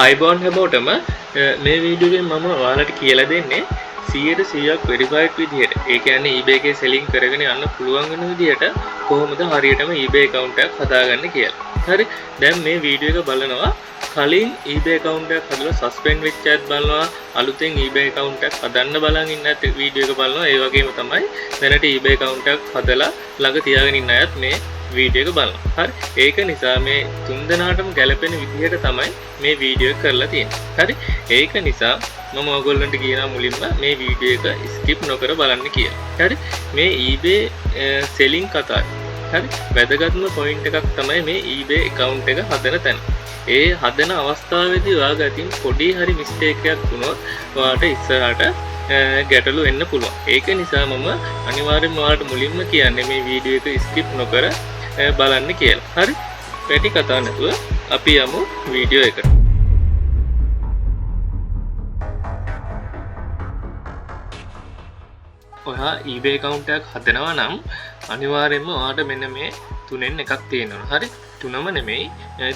අයිබෝන් හැමෝටම මේ වීඩියෝ එකෙන් මම ඔයාලට කියලා දෙන්නේ 100% වෙරිෆයිඩ් විදිහට. ඒ කියන්නේ eBay එකේ සෙලින් කරගෙන යන්න පුළුවන් වෙන විදිහට කොහොමද හරියටම eBay account එකක් හදාගන්නේ කියලා. හරි. දැන් මේ වීඩියෝ එක බලනවා කලින් eBay account එකක් හදලා suspend වෙච්ච අයත් බලනවා, අලුතෙන් eBay account එකක් හදන්න බලන් ඉන්න අයත් වීඩියෝ එක බලනවා. ඒ වගේම තමයි දැනට eBay account එකක් හදලා ළඟ තියාගෙන ඉන්න අයත් මේ වීඩියෝ එක බලනවා. හරි. ඒක නිසා මේ තුන් දෙනාටම ගැලපෙන විදිහට තමයි මේ වීඩියෝ එක කරලා තියෙන්නේ. හරි. ඒක නිසා මම ඔයගොල්ලන්ට කියනවා මුලින්ම මේ වීඩියෝ එක ස්කිප් නොකර බලන්න කියලා. හරි. මේ eBay selling කතාව. හරි. වැදගත්ම පොයින්ට් එකක් තමයි මේ eBay account එක හදන තැන. ඒ හදන අවස්ථාවේදී ඔයාගේ අතින් පොඩි හරි මිස්ටේක් එකක් වුණොත් ඔයාට ඉස්සරහට ගැටලු එන්න පුළුවන්. ඒක නිසා මම අනිවාර්යෙන්ම ඔයාලට මුලින්ම කියන්නේ මේ වීඩියෝ එක ස්කිප් නොකර බලන්න කියලා. හරි. පැටි කතා නැතුව අපි යමු වීඩියෝ එකට. ඔයා eBay account එකක් හදනවා නම් අනිවාර්යෙන්ම ඔයාට මෙන්න මේ තුනෙන් එකක් තියෙනවා. හරි. තුනම නෙමෙයි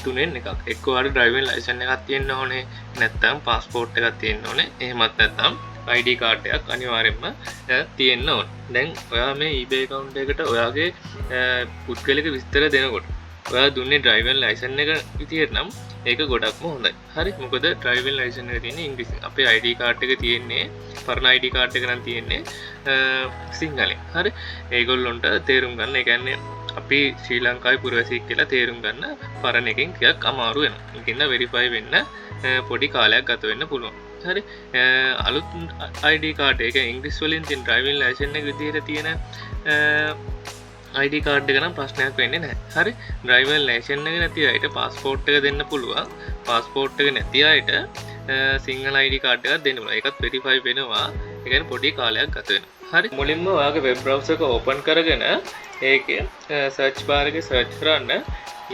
තුනෙන් එකක්. එක්ක ඔයාට driving license එකක් තියෙන්න ඕනේ. නැත්නම් passport එකක් තියෙන්න ඕනේ. එහෙමත් නැත්නම් ID card එකක් අනිවාර්යෙන්ම තියෙන්න ඕනේ. දැන් ඔයා මේ eBay account එකට ඔයාගේ පුද්ගලික විස්තර දෙනකොට ඔයා දුන්නේ driving license එක විදියට නම් ඒක ගොඩක්ම හොඳයි. හරි. මොකද driving license එක තියෙන්නේ ඉංග්‍රීසියෙන්. අපේ ID card එක තියෙන්නේ පරණ ID card එක නම් තියෙන්නේ සිංහලෙන්. හරි. ඒගොල්ලොන්ට තේරුම් ගන්න. ඒ කියන්නේ අපි ශ්‍රී ලංකාවේ පුරවැසියෙක් කියලා තේරුම් ගන්න පරණ එකෙන් ටිකක් අමාරු වෙනවා. ඒකින්ද වෙරිෆයි වෙන්න පොඩි කාලයක් ගත වෙන්න පුළුවන්. හරි. අලුත් ID card එක ඉංග්‍රීසි වලින් තියෙන driving license එක විදිහට තියෙන ID card එක නම් ප්‍රශ්නයක් වෙන්නේ නැහැ. හරි. driving license එක නැති අයට passport එක දෙන්න පුළුවන්. passport එක නැති අයට සිංහල ID card එකක් දෙන්න පුළුවන්. ඒකත් verify වෙනවා. ඒ කියන්නේ පොඩි කාලයක් ගත වෙනවා. හරි. මුලින්ම ඔයාගේ web browser එක open කරගෙන ඒකේ search bar එකේ search කරන්න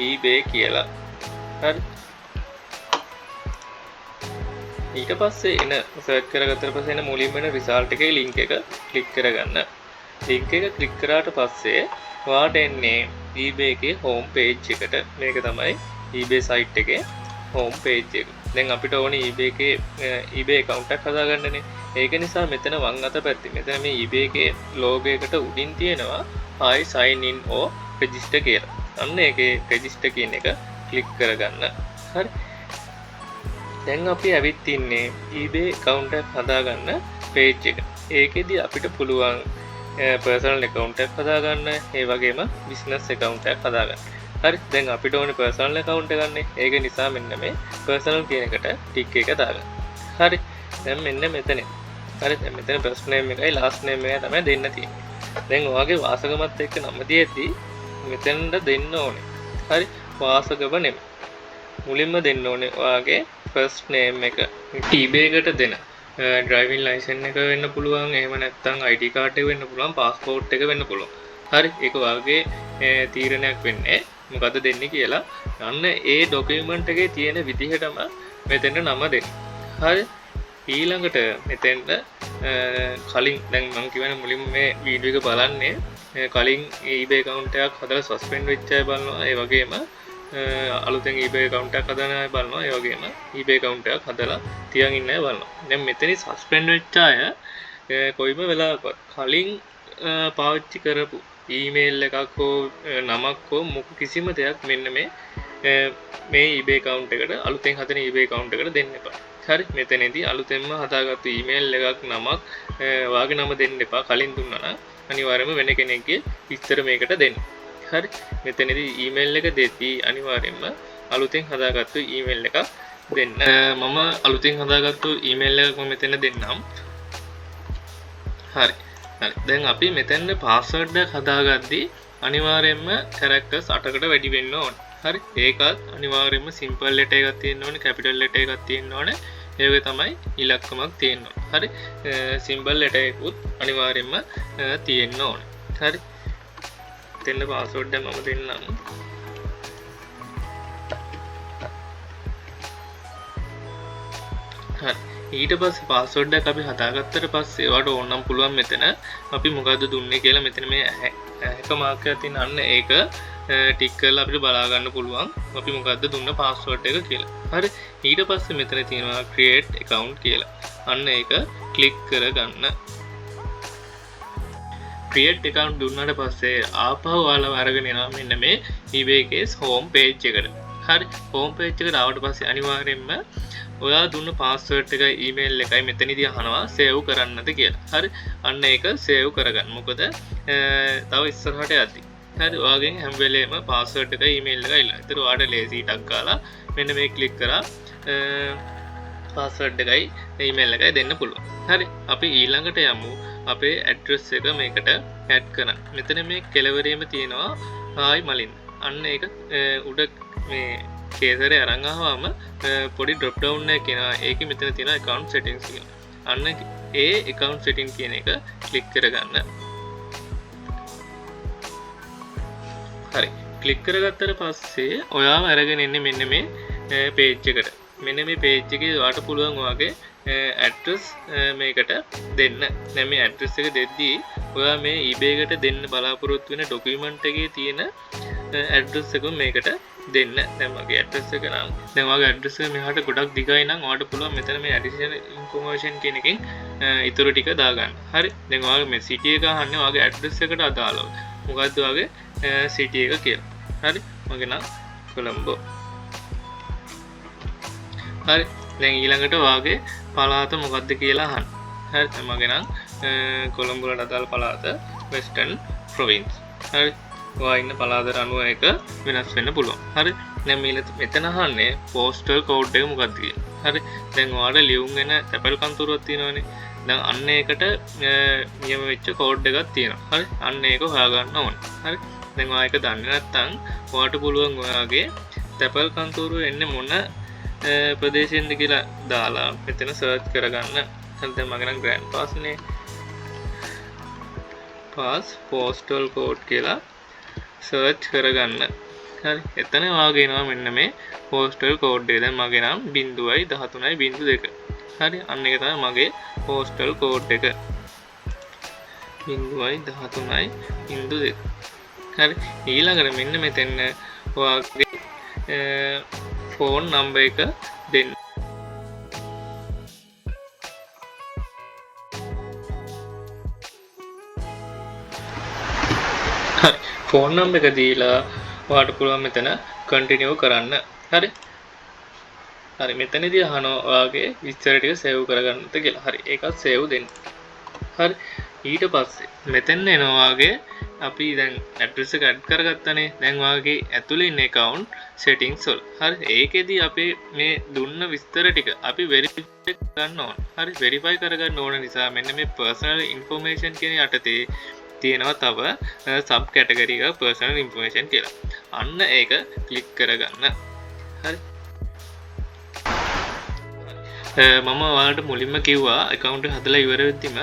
eBay කියලා. හරි. ඊට පස්සේ එන සර්ච් කරගත්තට පස්සේ එන මුලින්ම එන result එකේ link එක click කරගන්න. link එක click කරාට පස්සේ ඔයාට එන්නේ eBay එකේ home page එකට. මේක තමයි eBay site එකේ home page එක. දැන් අපිට ඕනේ eBay එකේ eBay account එකක් හදාගන්නනේ. ඒක නිසා මෙතන වම් අත පැත්තේ මෙතන මේ eBay එකේ logo එකට උඩින් තියෙනවා I sign in or register කියලා. අන්න ඒකේ register කියන එක click කරගන්න. හරි. දැන් අපි ඇවිත් ඉන්නේ eBay account එකක් හදාගන්න page එක. ඒකෙදි අපිට පුළුවන් personal account එකක් හදාගන්න, ඒ වගේම business account එකක් හදාගන්න. හරි. දැන් අපිට ඕනේ personal account එක ගන්න. ඒක නිසා මෙන්න මේ personal කියන එකට tick එක දාගන්න. හරි. දැන් මෙන්න මෙතන. හරි. දැන් මෙතන first name එකයි last name එකයි තමයි දෙන්න තියෙන්නේ. දැන් ඔයාගේ වාසගමත් එක්ක නම දීද්දි මෙතනට දෙන්න ඕනේ. හරි. වාසගම නෙමෙයි. මුලින්ම දෙන්න ඕනේ ඔයාගේ first name එක. eBay එකට දෙන driving license එක වෙන්න පුළුවන්. එහෙම නැත්නම් ID card එක වෙන්න පුළුවන්. passport එක වෙන්න පුළුවන්. හරි. ඒක ඔයාගේ තීරණයක් වෙන්නේ. මොකද්ද දෙන්නේ කියලා. අන්න ඒ document එකේ තියෙන විදිහටම මෙතෙන්ට නම දෙන්න. හරි. ඊළඟට මෙතෙන්ට කලින් දැන් මම කියවනේ මුලින්ම මේ වීඩියෝ එක බලන්නේ කලින් eBay account එකක් හදලා suspend වෙච්ච අය බලනවා. ඒ වගේම අලුතෙන් eBay account එකක් හදන අය බලනවා. ඒ වගේම eBay account එකක් හදලා තියන් ඉන්න අය බලනවා. දැන් මෙතනින් suspend වෙච්ච අය කොයිම වෙලාවකවත් කලින් පාවිච්චි කරපු ඊමේල් එකක් හෝ නමක් හෝ මොක කිසිම දෙයක් මෙන්න මේ eBay account එකට අලුතෙන් හදන eBay account එකට දෙන්න එපා. හරි. මෙතනදී අලුතෙන්ම හදාගත්තු ඊමේල් එකක් නමක් වාගේ නම දෙන්න එපා. කලින් දුන්නා නම් අනිවාර්යයෙන්ම වෙන කෙනෙක්ගේ විස්තර මේකට දෙන්න. හරි. මෙතනදී ඊමේල් එක දෙද්දී අනිවාර්යයෙන්ම අලුතෙන් හදාගත්තු ඊමේල් එකක් දෙන්න. මම අලුතෙන් හදාගත්තු ඊමේල් එකක් මම මෙතන දෙන්නම්. හරි. හරි. දැන් අපි මෙතන password එක හදාගද්දී අනිවාර්යයෙන්ම characters 8කට වැඩි වෙන්න ඕනේ. හරි. ඒකත් අනිවාර්යයෙන්ම simple letter එකක් තියෙන්න ඕනේ, capital letter එකක් තියෙන්න ඕනේ. ඒ වගේ තමයි ඉලක්කමක් තියෙන්න ඕනේ. හරි. symbol letter එකකුත් අනිවාර්යයෙන්ම තියෙන්න ඕනේ. හරි. දෙන්න password එක මම දෙන්නම්. හරි. ඊට පස්සේ password එක අපි හදාගත්තට පස්සේ ඔයාලට ඕනනම් පුළුවන් මෙතන අපි මොකද්ද දුන්නේ කියලා මෙතන මේ එක මාක් එකක් තියෙන අන්න ඒක ටික් කරලා අපිට බලා ගන්න පුළුවන් අපි මොකද්ද දුන්න password එක කියලා. හරි. ඊට පස්සේ මෙතන තියෙනවා create account කියලා. අන්න ඒක ක්ලික් කරගන්න. create account දුන්නාට පස්සේ ආපහු ඔයාලව අරගෙන යනවා මෙන්න මේ eBay එකේ home page එකට. හරි home page එකට ආවට පස්සේ අනිවාර්යයෙන්ම ඔයා දුන්න password එකයි email එකයි මෙතනදී අහනවා save කරන්නද කියලා. හරි අන්න ඒක save කරගන්න. මොකද තව ඉස්සරහට යද්දි. හරි ඔයාගෙන් හැම වෙලේම password එකයි email එකයි ඉල්ලනවා. ඒතර ඔයාට lazy ටක් කාලා මෙන්න මේ ක්ලික් කරා password එකයි email එකයි දෙන්න පුළුවන්. හරි අපි ඊළඟට යමු අපේ ඇඩ්‍රස් එක මේකට ඇඩ් කරන්න. මෙතන මේ කෙළවරේම තියෙනවා hi මලින්. අන්න ඒක උඩ මේ කේසරේ අරන් ආවම පොඩි drop down එකක් එනවා. ඒකේ මෙතන තියෙනවා account settings කියලා. අන්න ඒ account setting කියන එක ක්ලික් කරගන්න. හරි ක්ලික් කරගත්තට පස්සේ ඔයාම අරගෙන එන්නේ මෙන්න මේ page එකට. මෙන්න මේ page එකේ ඔයාට පුළුවන් ඔයාගේ ඇඩ්‍රස් මේකට දෙන්න. දැන් මේ ඇඩ්‍රස් එක දෙද්දී ඔයා මේ eBay එකට දෙන්න බලාපොරොත්තු වෙන ડોකියුමන්ට් එකේ තියෙන ඇඩ්‍රස් එක මේකට දෙන්න. දැන් මගේ ඇඩ්‍රස් එක නම් දැන් ඔයාගේ ඇඩ්‍රස් එක මෙහාට ගොඩක් දිගයි නම් ඔයාට පුළුවන් මෙතන මේ ඇඩිෂනල් ඉන්ෆර්මේෂන් කියන එකෙන් ඊටු ටික දාගන්න. හරි දැන් ඔයාගේ මේ සිටි එක අහන්නේ ඔයාගේ ඇඩ්‍රස් එකට අදාළව. මොකද්ද ඔයාගේ සිටි එක කියලා. හරි මගේ නම් කොළඹ. හරි දැන් ඊළඟට ඔයාගේ පළාත මොකක්ද කියලා අහන්න. හරි මගේ නම් කොළඹ වලට අදාළ පළාත වෙස්ටර්න් ප්‍රොවින්ස්. හරි ඔයා ඉන්න පළාතට අනුව එක වෙනස් වෙන්න පුළුවන්. හරි දැන් මෙතන අහන්නේ postal code එක මොකක්ද කියලා. හරි දැන් ඔයාලට ලියුම් වෙන තැපැල් කන්තරුවක් තියෙනවනේ. දැන් අන්න ඒකට නියම වෙච්ච කෝඩ් එකක් තියෙනවා. හරි අන්න ඒක හොයාගන්න ඕනේ. හරි දැන් ඔයා ඒක දන්නේ නැත්නම් ඔයාට පුළුවන් ඔයාගේ තැපැල් කන්තරුව එන්නේ මොන ප්‍රදේශයෙන්ද කියලා දාලා මෙතන සර්ච් කරගන්න. දැන් මගේ නම් ග්‍රෑන්ඩ් පාස් නේ. පාස් postal code කියලා සර්ච් කරගන්න. හරි එතන ඔයාගේ එනවා මෙන්න මේ postal code එක. දැන් මගේ නම් 0.13.2. හරි අන්න ඒක තමයි මගේ postal code එක. 0.13.2. හරි ඊළඟට මෙන්න මෙතන ඔයාගේ ෆෝන් නම්බර් එක දෙන්න. හරි ෆෝන් නම්බර් එක දීලා ඔයාට පුළුවන් මෙතන කන්ටිනියු කරන්න. හරි හරි මෙතනදී අහනවා ඔයාගේ විස්තර ටික සේව් කරගන්නත් කියලා. හරි ඒකත් සේව් දෙන්න. හරි ඊට පස්සේ මෙතන එනවා ඔයාගේ අපි දැන් ඇඩ්‍රස් එක ඇඩ් කරගත්තනේ. දැන් ඔයාගේ ඇතුලේ ඉන්න account settings වල. හරි ඒකෙදී අපි මේ දුන්න විස්තර ටික අපි verify කරගන්න ඕන. හරි verify කරගන්න ඕන නිසා මෙන්න මේ personal information කියන යටතේ තියෙනවා තව sub category එක personal information කියලා. අන්න ඒක ක්ලික් කරගන්න. හරි මම ඔයාලට මුලින්ම කිව්වා account එක හදලා ඉවර වෙද්දිම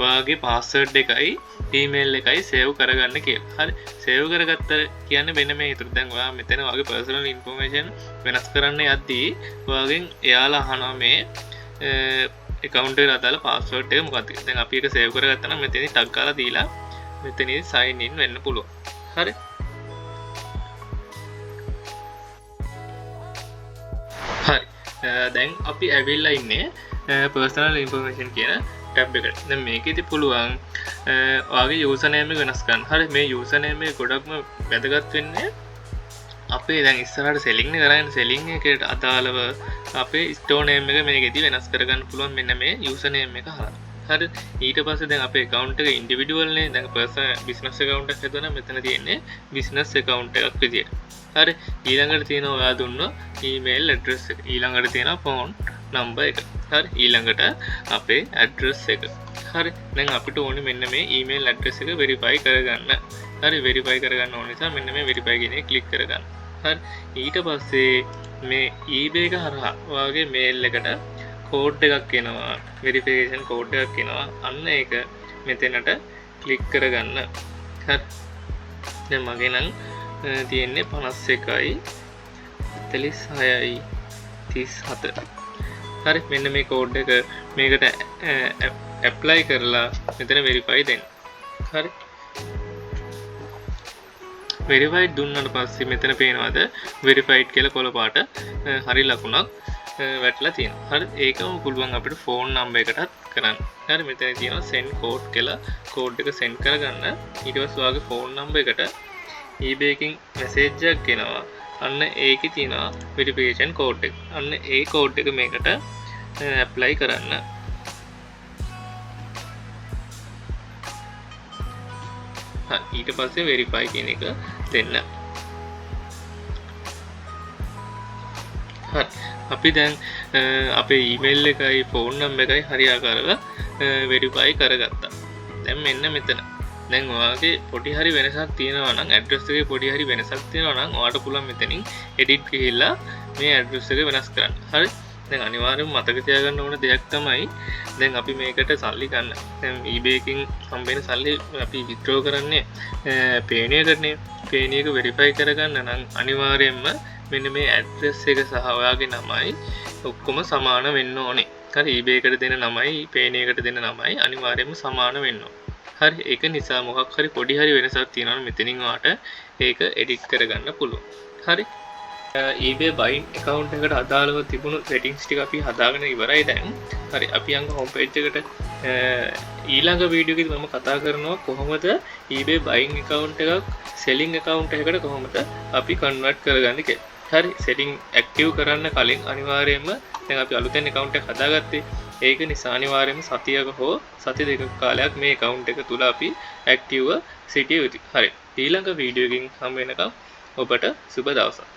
ඔයාගේ password එකයි email එකයි save කරගන්න කියලා. හරි save කරගත්ත කියන්නේ මෙන්න මේ විතර. දැන් ඔයා මෙතන ඔයාගේ personal information වෙනස් කරන්න යද්දී ඔයාගෙන් එයාලා අහනවා මේ account එකට අදාළ password එක මොකක්ද කියලා. දැන් අපි ඒක save කරගත්තා නම් මෙතනදී tag ගාලා දීලා මෙතනදී sign in වෙන්න පුළුවන්. හරි හරි දැන් අපි ඇවිල්ලා ඉන්නේ personal information කියන ටැබ් එකට. දැන් මේකෙදි පුළුවන් ඔයාගේ user name එක වෙනස් කරන්න. හරි මේ user name එක ගොඩක්ම වැදගත් වෙන්නේ අපේ දැන් ඉස්සරහට selling එක කරගෙන selling එකට අදාළව අපේ store name එක මේකෙදි වෙනස් කරගන්න පුළුවන් මෙන්න මේ user name එක හරහා. හරි ඊට පස්සේ දැන් අපේ account එක individual නේ. දැන් personal business account එකක් හදුවනම් මෙතන තියෙන්නේ business account එකක් විදියට. හරි ඊළඟට තියෙනවා ඔයා දුන්න email address එක. ඊළඟට තියෙනවා phone number එක. හරි ඊළඟට අපේ address එක. හරි දැන් අපිට ඕනේ මෙන්න මේ email address එක verify කරගන්න. හරි verify කරගන්න ඕන නිසා මෙන්න මේ verify කියන එක click කරගන්න. හරි ඊට පස්සේ මේ eBay එක හරහා ඔයාගේ mail එකට කෝඩ් එකක් එනවා. verification code එකක් එනවා. අන්න ඒක මෙතනට click කරගන්න. හරි දැන් මගේ නම් තියෙන්නේ 51යි 46යි 37. හරි මෙන්න මේ කෝඩ් එක මේකට ඇප්ලයි කරලා මෙතන වෙරිෆයි දෙන්න. හරි වෙරිෆයිඩ් දුන්නාට පස්සේ මෙතන පේනවාද වෙරිෆයිඩ් කියලා කොළ පාට හරි ලකුණක් වැටලා තියෙනවා. හරි ඒකම පුළුවන් අපිට ෆෝන් නම්බර් එකටත් කරන්න. හරි මෙතන තියෙනවා send code කියලා කෝඩ් එක send කරගන්න. ඊට පස්සේ ඔයාගේ ෆෝන් නම්බර් එකට eBay එකකින් මැසේජ් එකක් එනවා. අන්න ඒකේ තියෙනවා verification code එක. අන්න ඒ code එක මේකට apply කරන්න. ඊට පස්සේ verify කියන එක දෙන්න. හරි අපි දැන් අපේ email එකයි phone number එකයි හරියාකාරව verify කරගත්තා. දැන් මෙන්න මෙතන. දැන් ඔයාගේ පොඩි හරි වෙනසක් තියෙනවා නම් address එකේ පොඩි හරි වෙනසක් තියෙනවා නම් ඔයාලට පුළුවන් මෙතනින් edit ගිහිල්ලා මේ address එක වෙනස් කරන්න. හරි. දැන් අනිවාර්යයෙන්ම මතක තියාගන්න ඕන දෙයක් තමයි දැන් අපි මේකට සල්ලි ගන්න. දැන් eBay එකකින් හම්බෙන සල්ලි අපි withdraw කරන්නේ Payoneer එකනේ. Payoneer එක verify කරගන්න නම් අනිවාර්යයෙන්ම මෙන්න මේ address එක සහ ඔයාගේ නමයි ඔක්කොම සමාන වෙන්න ඕනේ. හරි eBay එකට දෙන නමයි Payoneer එකට දෙන නමයි අනිවාර්යයෙන්ම සමාන වෙන්න ඕනේ. හරි ඒක නිසා මොකක් හරි පොඩි හරි වෙනසක් තියෙනවා නම් මෙතනින් ඔයාට ඒක edit කරගන්න පුළුවන්. හරි eBay buying account එකට අදාළව තිබුණු settings ටික අපි හදාගෙන ඉවරයි දැන්. හරි අපි යන්න home page එකට ඊළඟ වීඩියෝ එකේදී මම කතා කරනවා කොහොමද eBay buying account එකක් selling account එකකට කොහොමද අපි convert කරගන්නේ කියලා. හරි setting active කරන්න කලින් අනිවාර්යයෙන්ම දැන් අපි අලුතෙන් account එක හදාගත්තේ. ඒක නිසා අනිවාර්යයෙන්ම සතියක හෝ සති දෙකක කාලයක් මේ account එක තුල අපි active සිටිය යුතුයි. හරි ඊළඟ වීඩියෝ එකකින් හම් වෙනකම් ඔබට සුබ දවසක්.